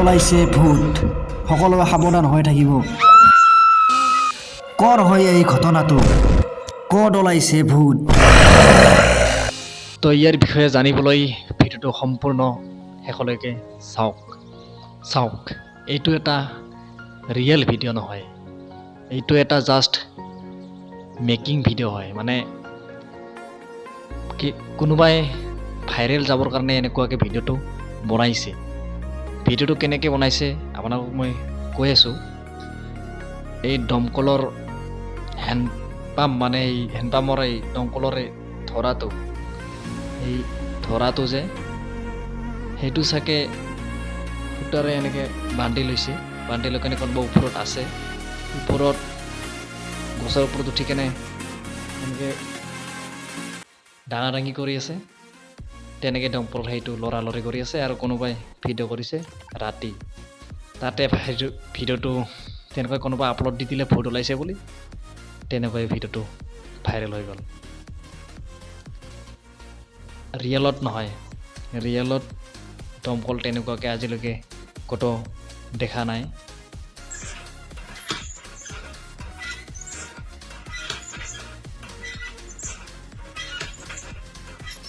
ওলাইছে ভূত সকলোৱে সাৱধান হৈ থাকিব কৰ হয় এই ঘটনাটো ক'ত ওলাইছে ভূত তো ইয়াৰ বিষয়ে জানিবলৈ ভিডিঅ'টো সম্পূৰ্ণ শেষলৈকে চাওক এইটো এটা ৰিয়েল ভিডিঅ' নহয় এইটো এটা জাষ্ট মেকিং ভিডিঅ' হয় মানে কি কোনোবাই ভাইৰেল যাবৰ কাৰণে এনেকুৱাকৈ ভিডিঅ'টো বনাইছে ভিডিঅ'টো কেনেকৈ বনাইছে আপোনালোকক মই কৈ আছোঁ এই দমকলৰ হেণ্ডপাম্প মানে এই হেণ্ডপাম্পৰ এই দমকলৰ এই ধৰাটো যে সেইটো চাগে সূতাৰে এনেকৈ বান্ধি লৈছে বান্ধি লৈ কেনে কোনোবা ওপৰত আছে ওপৰত গছৰ ওপৰত উঠি কেনে এনেকৈ ডাঙাডাঙি কৰি আছে তেনেকৈ দমকলৰ সেইটো লৰালৰি কৰি আছে আৰু কোনোবাই ভিডিঅ' কৰিছে ৰাতি তাতে ভিডিঅ'টো তেনেকৈ কোনোবা আপলোড দি দিলে ভূত ওলাইছে বুলি তেনেকৈ ভিডিঅ'টো ভাইৰেল হৈ গ'ল ৰিয়েলত নহয় ৰিয়েলত দমকল তেনেকুৱাকৈ আজিলৈকে ক'তো দেখা নাই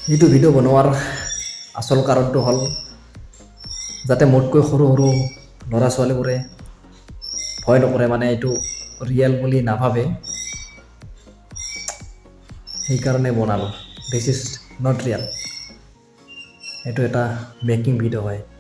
এইটো ভিডিঅ' বনোৱাৰ আচল কাৰণটো হ'ল যাতে মোতকৈ সৰু সৰু ল'ৰা ছোৱালীবোৰে ভয় নকৰে মানে এইটো ৰিয়েল বুলি নাভাবে সেইকাৰণে বনালোঁ দিছ ইজ নট ৰিয়েল এইটো এটা মেকিং ভিডিঅ' হয়